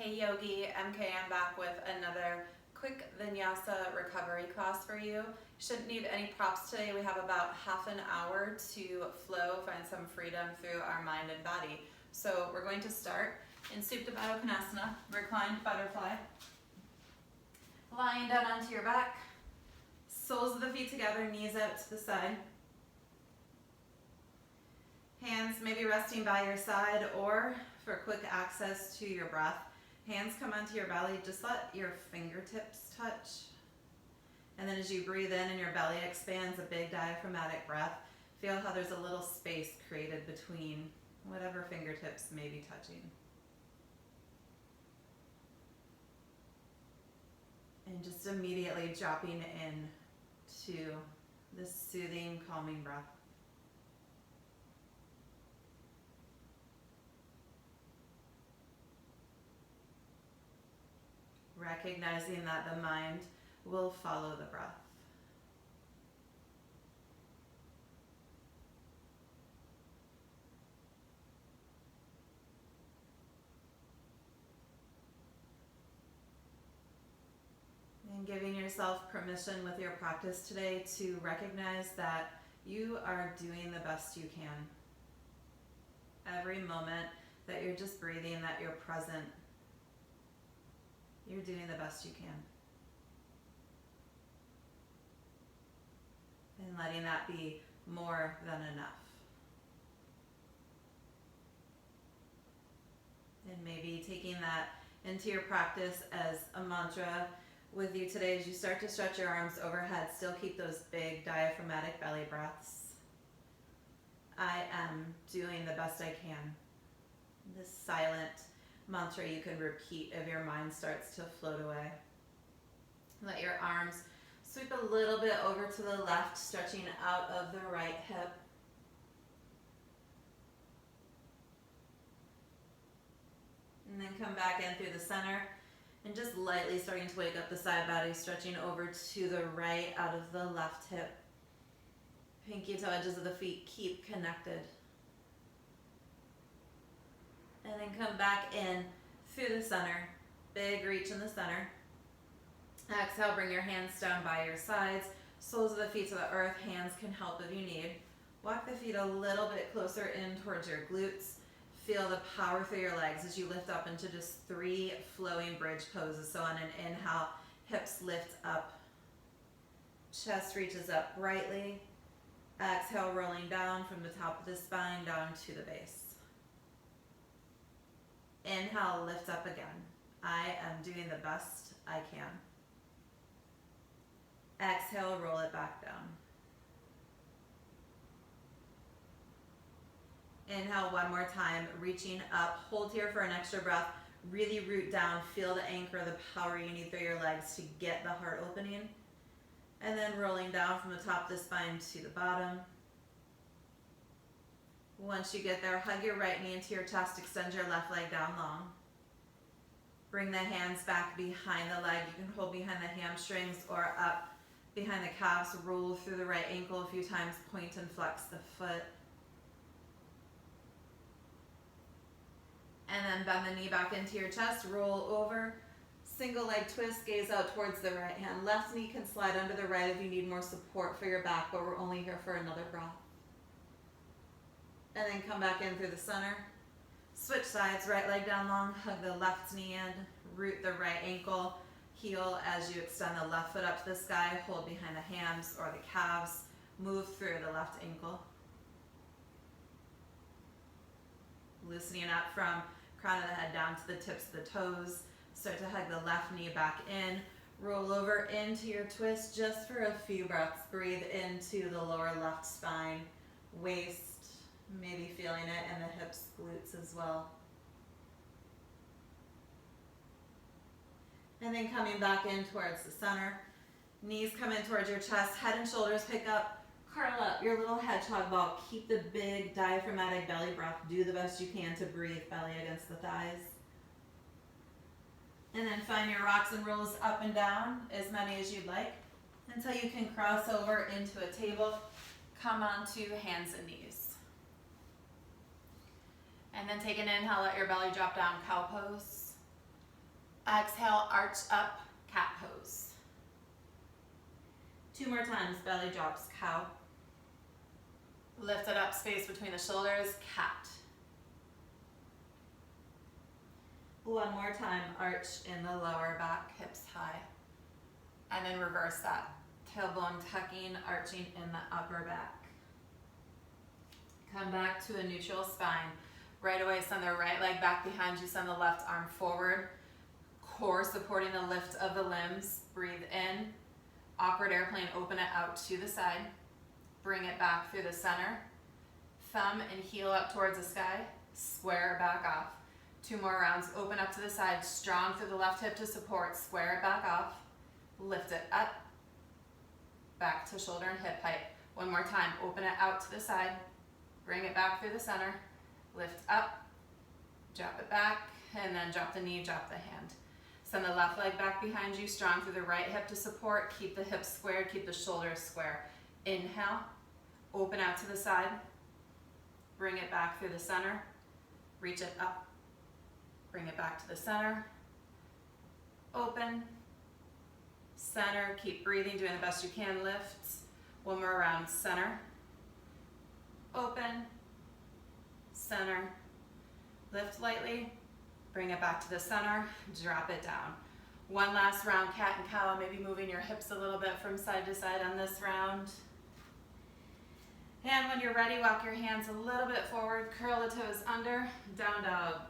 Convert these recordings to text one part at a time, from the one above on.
Hey Yogi, MKM back with another quick Vinyasa recovery class for you. You shouldn't need any props today. We have about half an hour to flow, find some freedom through our mind and body. So we're going to start in Supta Baddha Konasana, reclined butterfly. Lying down onto your back, soles of the feet together, knees out to the side. Hands maybe resting by your side, or for quick access to your breath, hands come onto your belly. Just let your fingertips touch. And then as you breathe in and your belly expands, a big diaphragmatic breath, feel how there's a little space created between whatever fingertips may be touching. And just immediately dropping in to this soothing, calming breath. Recognizing that the mind will follow the breath. And giving yourself permission with your practice today to recognize that you are doing the best you can. Every moment that you're just breathing, that you're present, you're doing the best you can. And letting that be more than enough. And maybe taking that into your practice as a mantra with you today as you start to stretch your arms overhead. Still keep those big diaphragmatic belly breaths. I am doing the best I can. This silent mantra you can repeat if your mind starts to float away. Let your arms sweep a little bit over to the left, stretching out of the right hip. And then come back in through the center and just lightly starting to wake up the side body, stretching over to the right out of the left hip. Pinky toe edges of the feet keep connected. And then come back in through the center. Big reach in the center. Exhale, bring your hands down by your sides. Soles of the feet to the earth. Hands can help if you need. Walk the feet a little bit closer in towards your glutes. Feel the power through your legs as you lift up into just 3 flowing bridge poses. So on an inhale, hips lift up. Chest reaches up brightly. Exhale, rolling down from the top of the spine down to the base. Inhale, lift up again. I am doing the best I can. Exhale, roll it back down. Inhale one more time, reaching up. Hold here for an extra breath. Really root down. Feel the anchor, the power you need through your legs to get the heart opening. And then rolling down from the top of the spine to the bottom. Once you get there, hug your right knee into your chest. Extend your left leg down long. Bring the hands back behind the leg. You can hold behind the hamstrings or up behind the calves. Roll through the right ankle a few times. Point and flex the foot. And then bend the knee back into your chest. Roll over. Single leg twist. Gaze out towards the right hand. Left knee can slide under the right if you need more support for your back, but we're only here for another breath. And then come back in through the center. Switch sides, right leg down long, hug the left knee in, root the right ankle, heel as you extend the left foot up to the sky, hold behind the hams or the calves, move through the left ankle. Loosening up from crown of the head down to the tips of the toes. Start to hug the left knee back in, roll over into your twist just for a few breaths. Breathe into the lower left spine, waist, maybe feeling it in the hips, glutes as well. And then coming back in towards the center. Knees come in towards your chest, head and shoulders pick up, curl up your little hedgehog ball. Keep the big diaphragmatic belly breath. Do the best you can to breathe belly against the thighs. And then find your rocks and rolls up and down, as many as you'd like, until you can cross over into a table. Come onto hands and knees. And then take an inhale, let your belly drop down, cow pose. Exhale, arch up, cat pose. 2 more times, belly drops, cow. Lift it up, space between the shoulders, cat. 1 more time, arch in the lower back, hips high. And then reverse that. Tailbone tucking, arching in the upper back. Come back to a neutral spine. Right away, send the right leg back behind you, send the left arm forward. Core supporting the lift of the limbs. Breathe in. Awkward airplane, open it out to the side. Bring it back through the center. Thumb and heel up towards the sky. Square it back off. 2 more rounds. Open up to the side. Strong through the left hip to support. Square it back off. Lift it up. Back to shoulder and hip height. 1 more time. Open it out to the side. Bring it back through the center. Lift up. Drop it back. And then drop the knee, drop the hand. Send the left leg back behind you. Strong through the right hip to support. Keep the hips squared. Keep the shoulders square. Inhale. Open out to the side. Bring it back through the center. Reach it up. Bring it back to the center. Open. Center. Keep breathing, doing the best you can. Lift. 1 more round. Center. Open. Center. Lift lightly. Bring it back to the center. Drop it down. 1 last round, cat and cow. Maybe moving your hips a little bit from side to side on this round. And when you're ready, walk your hands a little bit forward. Curl the toes under. Down dog.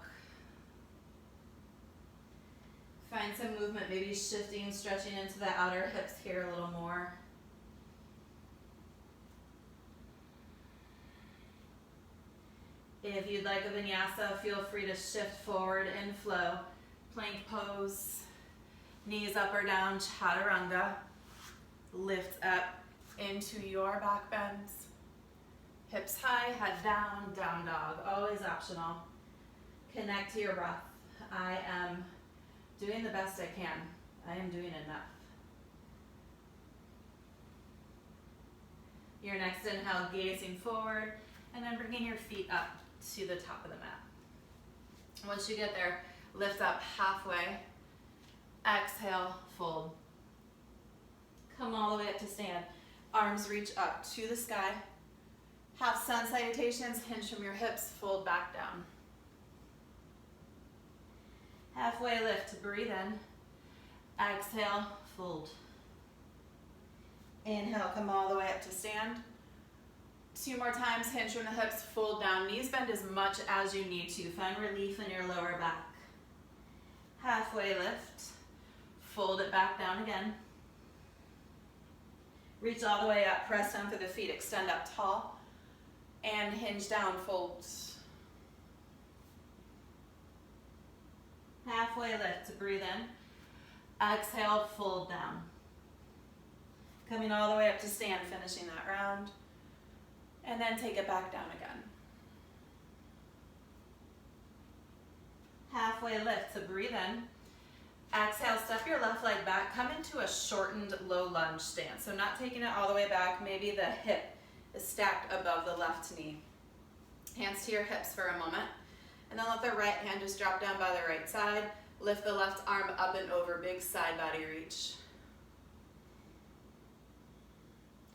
Find some movement, maybe shifting, stretching into the outer hips here a little more. If you'd like a vinyasa, feel free to shift forward in flow. Plank pose, knees up or down, chaturanga. Lift up into your back bends. Hips high, head down, down dog, always optional. Connect to your breath. I am doing the best I can. I am doing enough. Your next inhale, gazing forward, and then bringing your feet up to the top of the mat. Once you get there, lift up halfway. Exhale, fold. Come all the way up to stand. Arms reach up to the sky. Half sun salutations, hinge from your hips, fold back down. Halfway lift, breathe in. Exhale, fold. Inhale, come all the way up to stand. 2 more times, hinge from the hips, fold down. Knees bend as much as you need to. Find relief in your lower back. Halfway lift. Fold it back down again. Reach all the way up, press down through the feet, extend up tall. And hinge down, fold. Halfway lift, breathe in. Exhale, fold down. Coming all the way up to stand, finishing that round. And then take it back down again. Halfway lift to breathe in. Exhale, step your left leg back. Come into a shortened low lunge stance. So not taking it all the way back. Maybe the hip is stacked above the left knee. Hands to your hips for a moment. And then let the right hand just drop down by the right side. Lift the left arm up and over, big side body reach.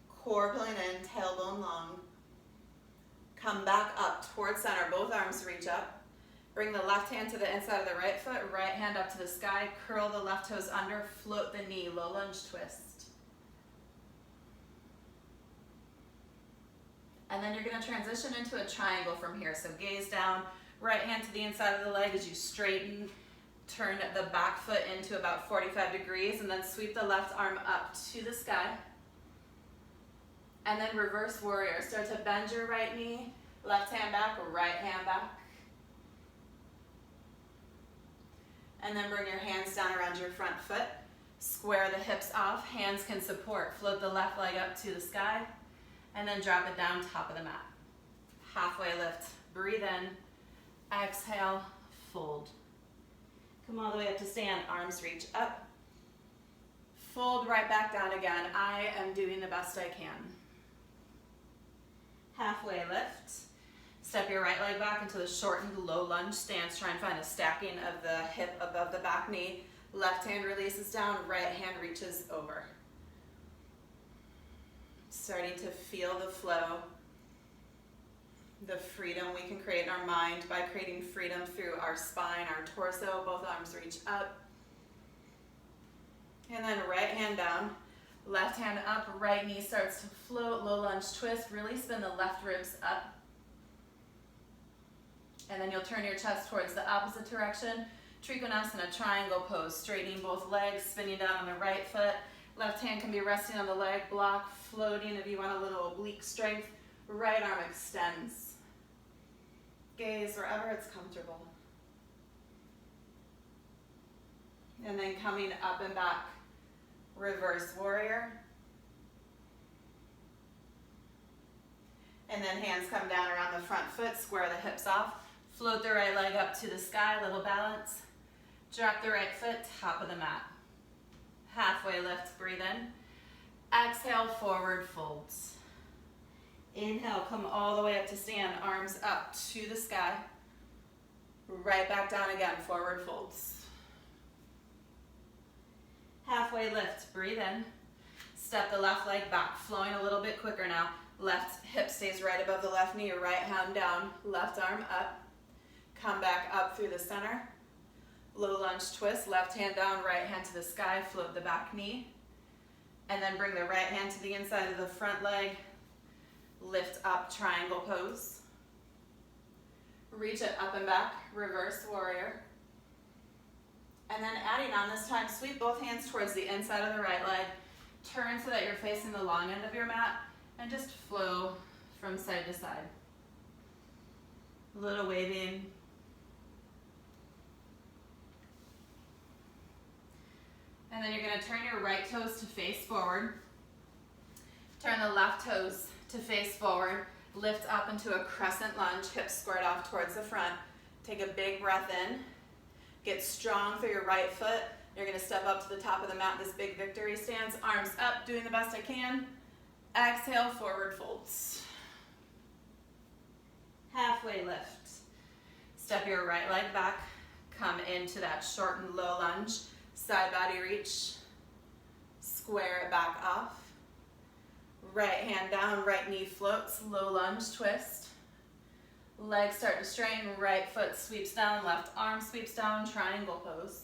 Core pulling in, tailbone long. Come back up towards center, both arms reach up. Bring the left hand to the inside of the right foot, right hand up to the sky, curl the left toes under, float the knee, low lunge twist. And then you're gonna transition into a triangle from here. So gaze down, right hand to the inside of the leg as you straighten, turn the back foot into about 45 degrees, and then sweep the left arm up to the sky. And then reverse warrior. Start to bend your right knee, left hand back, right hand back. And then bring your hands down around your front foot. Square the hips off, hands can support. Float the left leg up to the sky, and then drop it down top of the mat. Halfway lift, breathe in, exhale, fold. Come all the way up to stand, arms reach up. Fold right back down again. I am doing the best I can. Halfway lift. Step your right leg back into the shortened low lunge stance. Try and find a stacking of the hip above the back knee. Left hand releases down, right hand reaches over. Starting to feel the flow, the freedom we can create in our mind by creating freedom through our spine, our torso. Both arms reach up. And then right hand down, left hand up, right knee starts to float, low lunge twist. Really spin the left ribs up. And then you'll turn your chest towards the opposite direction. Trikonasana, triangle pose, straightening both legs, spinning down on the right foot. Left hand can be resting on the leg block, floating if you want a little oblique strength. Right arm extends. Gaze wherever it's comfortable. And then coming up and back, reverse warrior. And then hands come down around the front foot, square the hips off. Float the right leg up to the sky, little balance. Drop the right foot, top of the mat. Halfway lift, breathe in. Exhale, forward folds. Inhale, come all the way up to stand, arms up to the sky. Right back down again, forward folds. Halfway lift, breathe in. Step the left leg back, flowing a little bit quicker now. Left hip stays right above the left knee, right hand down, left arm up. Come back up through the center. Low lunge twist, left hand down, right hand to the sky, float the back knee. And then bring the right hand to the inside of the front leg. Lift up, triangle pose. Reach it up and back, reverse warrior. And then adding on this time, sweep both hands towards the inside of the right leg. Turn so that you're facing the long end of your mat and just flow from side to side. A little waving. And then you're going to turn your right toes to face forward. Turn the left toes to face forward. Lift up into a crescent lunge, hips squared off towards the front. Take a big breath in. Get strong through your right foot. You're going to step up to the top of the mat, this big victory stance. Arms up, doing the best I can. Exhale, forward folds. Halfway lift. Step your right leg back. Come into that shortened low lunge. Side body reach. Square it back off. Right hand down, right knee floats. Low lunge twist. Legs start to straighten. Right foot sweeps down. Left arm sweeps down. Triangle pose.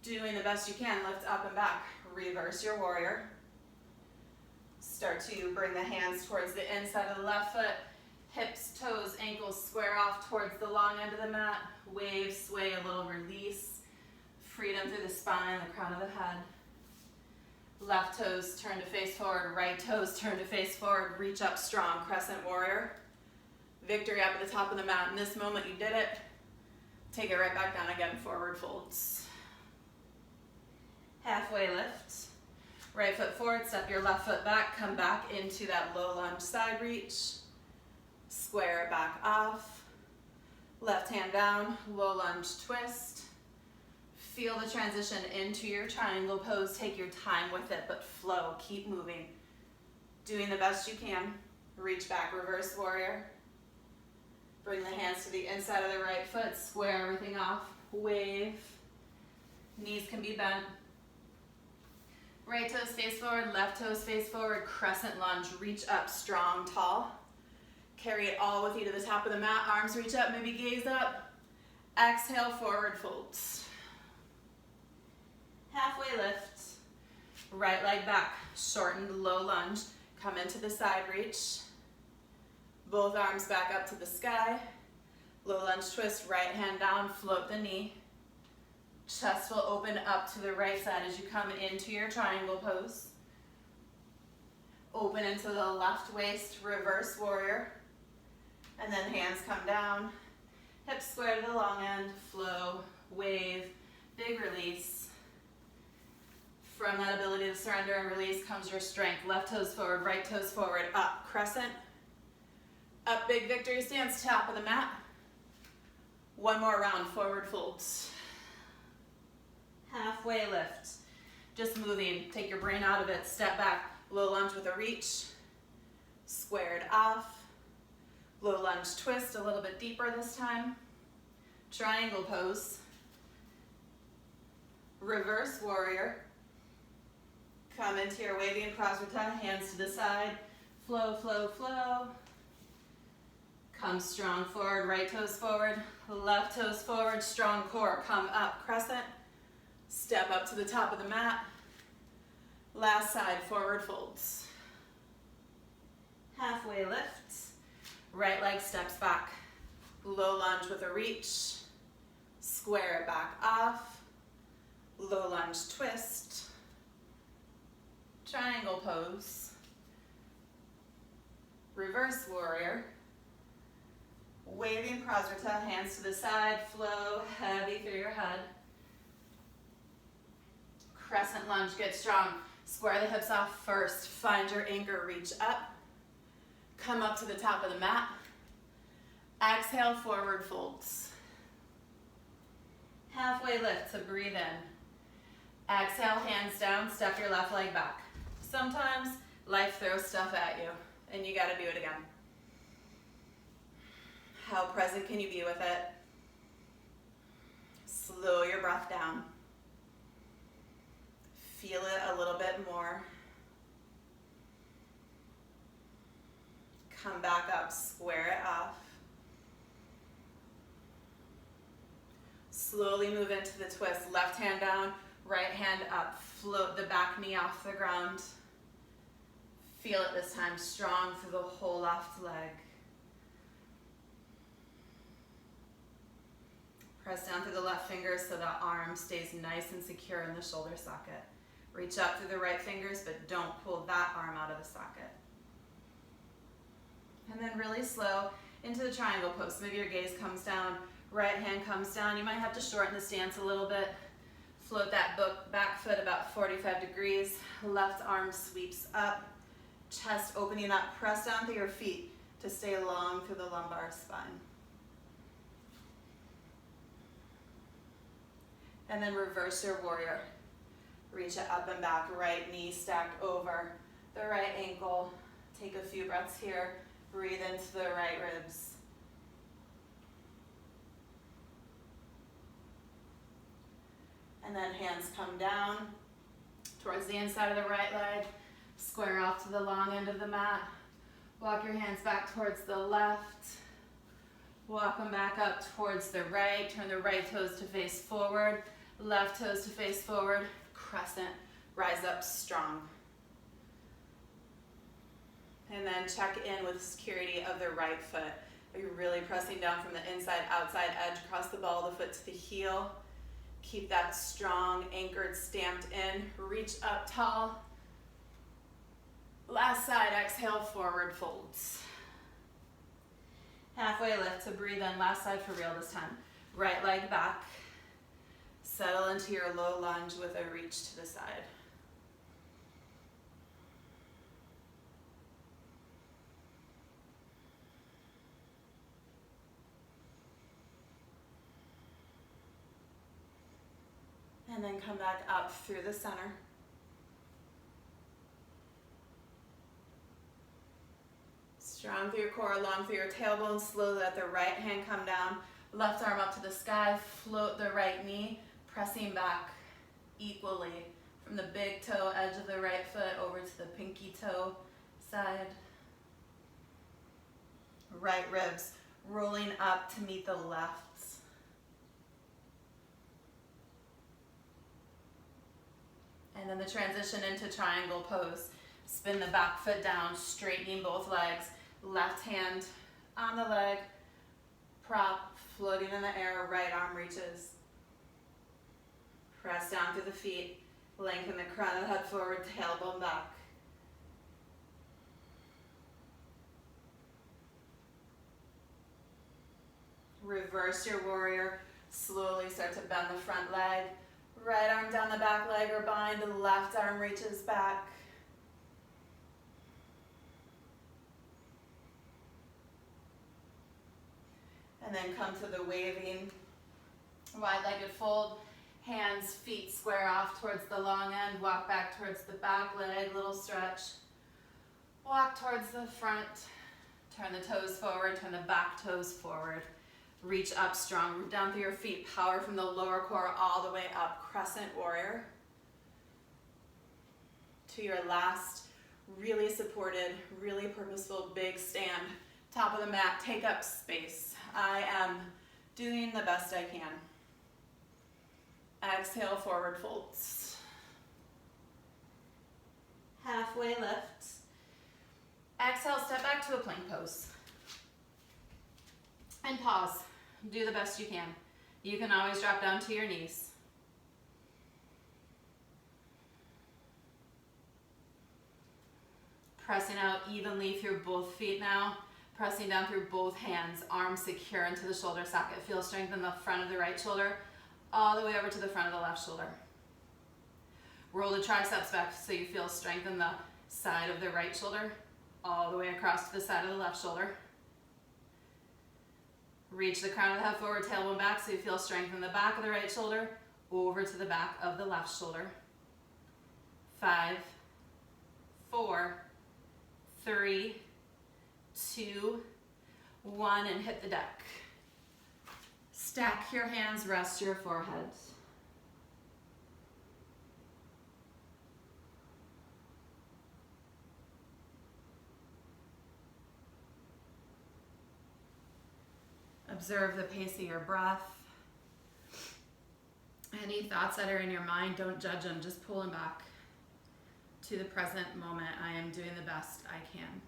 Doing the best you can. Lift up and back. Reverse your warrior. Start to bring the hands towards the inside of the left foot. Hips, toes, ankles square off towards the long end of the mat. Wave, sway, a little release. Freedom through the spine, the crown of the head. Left toes turn to face forward. Right toes turn to face forward. Reach up strong, crescent warrior. Victory up at the top of the mat. In this moment you did it. Take it right back down again, forward folds. Halfway lift. Right foot forward, step your left foot back, come back into that low lunge side reach. Square it back off. Left hand down, low lunge twist. Feel the transition into your triangle pose. Take your time with it, but flow, keep moving. Doing the best you can. Reach back, reverse warrior. Bring the hands to the inside of the right foot, square everything off. Wave. Knees can be bent. Right toes face forward, left toes face forward, crescent lunge, reach up, strong, tall. Carry it all with you to the top of the mat, arms reach up, maybe gaze up. Exhale, forward folds. Halfway lift, right leg back, shortened low lunge, come into the side reach. Both arms back up to the sky. Low lunge twist, right hand down, float the knee. Chest will open up to the right side as you come into your triangle pose. Open into the left waist, reverse warrior. And then hands come down. Hips square to the long end, flow, wave, big release. From that ability to surrender and release comes your strength. Left toes forward, right toes forward, up, crescent. Up, big victory stance, top of the mat. One more round, forward folds. Halfway lift. Just moving, take your brain out of it, step back, low lunge with a reach, squared off, low lunge twist, a little bit deeper this time, triangle pose, Reverse warrior. Come into your waving prasarita, hands to the side. Flow, flow, flow. Come strong forward, right toes forward, left toes forward, strong core. Come up, crescent. Step up to the top of the mat. Last side, forward folds. Halfway lift. Right leg steps back. Low lunge with a reach. Square it back off. Low lunge twist. Triangle pose. Reverse warrior. Waving prasarita, hands to the side, flow heavy through your head. Crescent lunge, get strong. Square the hips off first. Find your anchor, reach up. Come up to the top of the mat. Exhale, forward folds. Halfway lift, so breathe in. Exhale, hands down, step your left leg back. Sometimes life throws stuff at you, and you gotta do it again. How present can you be with it? Slow your breath down. Feel it a little bit more. Come back up, square it off. Slowly move into the twist. Left hand down, right hand up. Float the back knee off the ground. Feel it this time, strong through the whole left leg. Press down through the left fingers so the arm stays nice and secure in the shoulder socket. Reach up through the right fingers, but don't pull that arm out of the socket. And then really slow into the triangle pose. Maybe your gaze comes down, right hand comes down. You might have to shorten the stance a little bit. Float that back foot about 45 degrees. Left arm sweeps up. Chest opening up. Press down through your feet to stay long through the lumbar spine. And then reverse your warrior. Reach it up and back, right knee stacked over the right ankle. Take a few breaths here. Breathe into the right ribs. And then hands come down towards the inside of the right leg. Square off to the long end of the mat. Walk your hands back towards the left. Walk them back up towards the right. Turn the right toes to face forward. Left toes to face forward. Crescent. Rise up strong. And then check in with security of the right foot. Are you really pressing down from the inside, outside edge, across the ball of the foot to the heel? Keep that strong, anchored, stamped in. Reach up tall. Last side, exhale, forward folds. Halfway lift to breathe in. Last side for real this time. Right leg back. Settle into your low lunge with a reach to the side. And then come back up through the center. Strong through your core, long through your tailbone. Slowly let the right hand come down. Left arm up to the sky. Float the right knee, pressing back equally from the big toe edge of the right foot over to the pinky toe side. Right ribs rolling up to meet the left. And then the transition into triangle pose. Spin the back foot down, straightening both legs. Left hand on the leg, prop, floating in the air, right arm reaches. Press down through the feet, lengthen the crown of the head forward, tailbone back. Reverse your warrior, slowly start to bend the front leg. Right arm down the back leg or bind, left arm reaches back. And then come to the waving, wide-legged fold. Hands, feet square off towards the long end. Walk back towards the back leg, little stretch. Walk towards the front. Turn the toes forward, turn the back toes forward. Reach up strong, root down through your feet, power from the lower core all the way up, crescent warrior. To your last, really supported, really purposeful, big stand. Top of the mat, take up space. I am doing the best I can. Exhale, forward folds. Halfway lift. Exhale, step back to a plank pose. And pause. Do the best you can. You can always drop down to your knees. Pressing out evenly through both feet now. Pressing down through both hands. Arms secure into the shoulder socket. Feel strength in the front of the right shoulder, all the way over to the front of the left shoulder. Roll the triceps back so you feel strength in the side of the right shoulder, all the way across to the side of the left shoulder. Reach the crown of the head forward, tailbone back so you feel strength in the back of the right shoulder, over to the back of the left shoulder. 5, 4, 3, 2, 1, and hit the deck. Stack your hands, rest your forehead. Observe the pace of your breath. Any thoughts that are in your mind, don't judge them, just pull them back to the present moment. I am doing the best I can.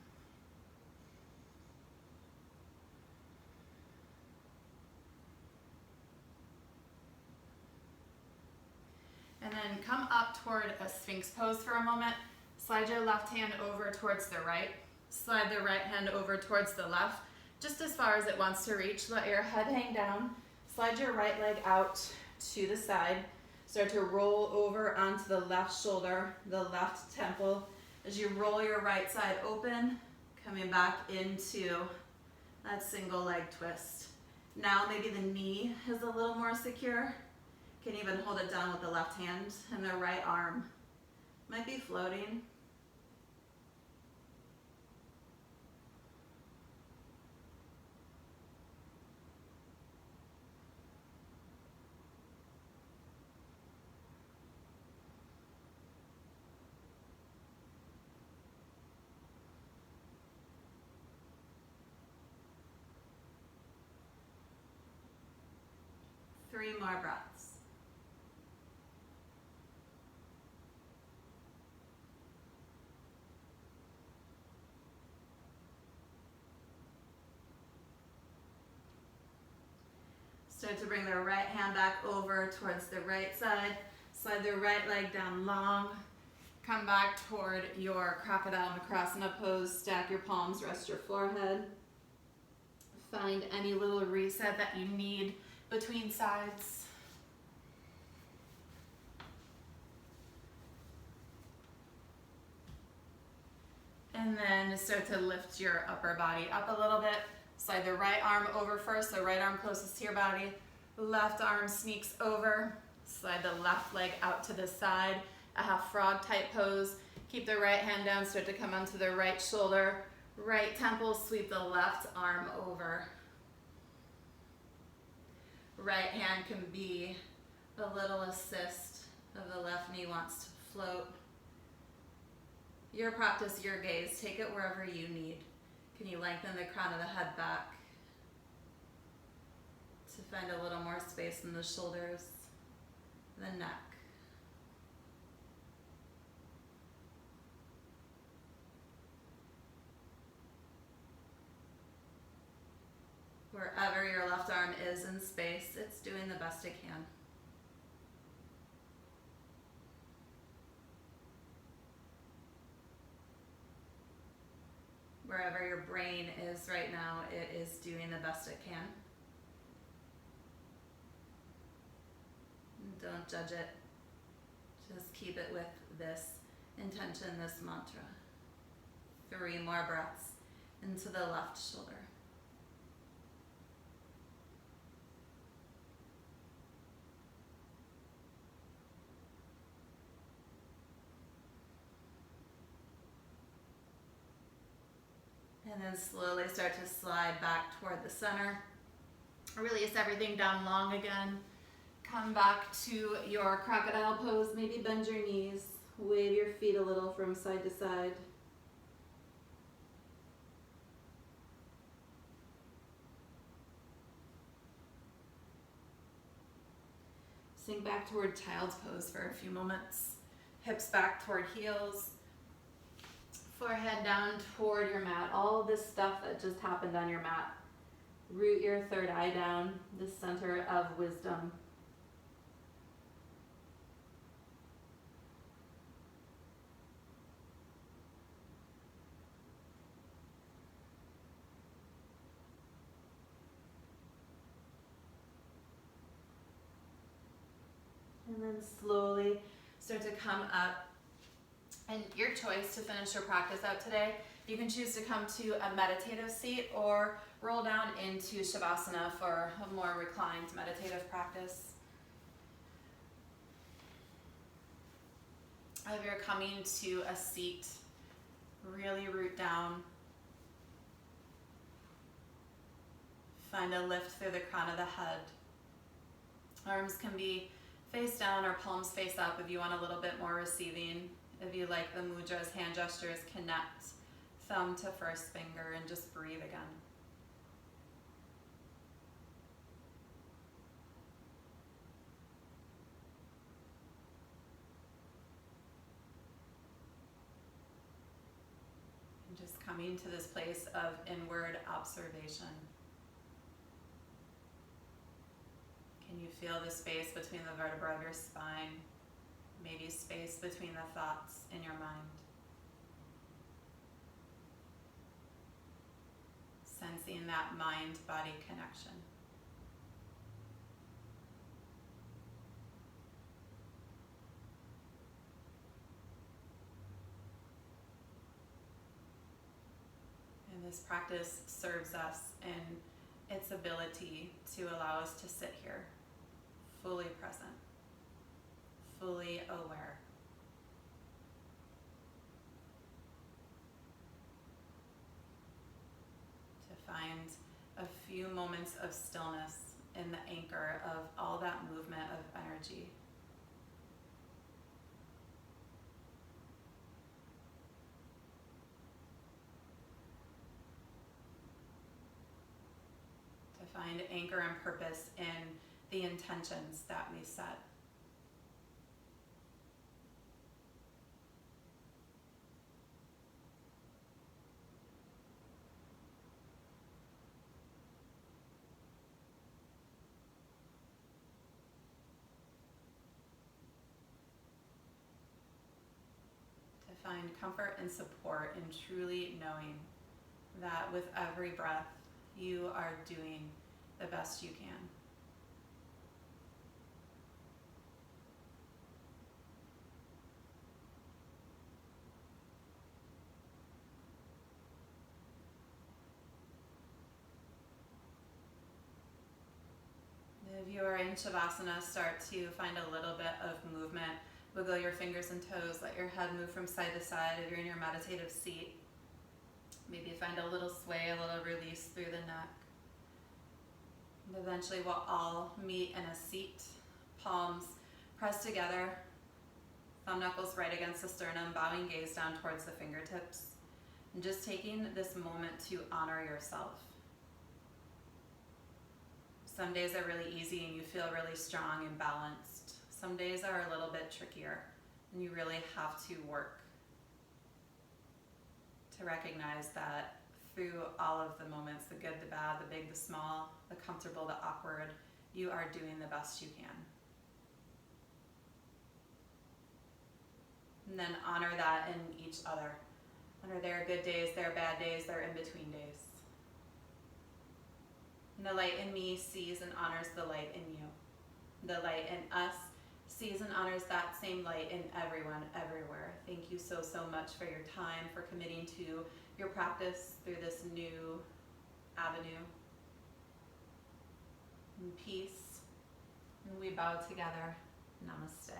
And then come up toward a Sphinx pose for a moment. Slide your left hand over towards the right. Slide the right hand over towards the left, just as far as it wants to reach. Let your head hang down. Slide your right leg out to the side. Start to roll over onto the left shoulder, the left temple. As you roll your right side open, coming back into that single leg twist. Now maybe the knee is a little more secure. Can even hold it down with the left hand, and the right arm might be floating. Three more breaths. Start to bring the right hand back over towards the right side. Slide the right leg down long. Come back toward your Crocodile Makrasana pose. Stack your palms, rest your forehead. Find any little reset that you need between sides. And then start to lift your upper body up a little bit. Slide the right arm over first, the right arm closest to your body. Left arm sneaks over. Slide the left leg out to the side, a half frog type pose. Keep the right hand down, start to come onto the right shoulder. Right temple, sweep the left arm over. Right hand can be a little assist if the left knee wants to float. Your practice, your gaze, take it wherever you need. Can you lengthen the crown of the head back to find a little more space in the shoulders, the neck. Wherever your left arm is in space, it's doing the best it can. Wherever your brain is right now, it is doing the best it can. Don't judge it. Just keep it with this intention, this mantra. 3 more breaths into the left shoulder. And then slowly start to slide back toward the center. Release everything down long again. Come back to your crocodile pose. Maybe bend your knees. Wave your feet a little from side to side. Sink back toward child's pose for a few moments. Hips back toward heels. Forehead down toward your mat. All this stuff that just happened on your mat. Root your third eye down, the center of wisdom. And then slowly start to come up. And your choice to finish your practice out today, you can choose to come to a meditative seat or roll down into Shavasana for a more reclined meditative practice. If you're coming to a seat, really root down. Find a lift through the crown of the head. Arms can be face down or palms face up if you want a little bit more receiving. If you like the mudras, hand gestures, connect thumb to first finger and just breathe again. And just coming to this place of inward observation. Can you feel the space between the vertebrae of your spine? Maybe space between the thoughts in your mind. Sensing that mind-body connection. And this practice serves us in its ability to allow us to sit here, fully present, fully aware. To find a few moments of stillness in the anchor of all that movement of energy. To find anchor and purpose in the intentions that we set. Find comfort and support in truly knowing that with every breath, you are doing the best you can. If you are in Shavasana, start to find a little bit of movement. Wiggle your fingers and toes, let your head move from side to side if you're in your meditative seat. Maybe find a little sway, a little release through the neck. And eventually we'll all meet in a seat, palms pressed together, thumb knuckles right against the sternum, bowing gaze down towards the fingertips. And just taking this moment to honor yourself. Some days are really easy and you feel really strong and balanced. Some days are a little bit trickier and you really have to work to recognize that through all of the moments, the good, the bad, the big, the small, the comfortable, the awkward, you are doing the best you can. And then honor that in each other. Honor their good days, their bad days, their in-between days. And the light in me sees and honors the light in you. The light in us sees and honors that same light in everyone, everywhere. Thank you so, so much for your time, for committing to your practice through this new avenue. In peace. And we bow together. Namaste.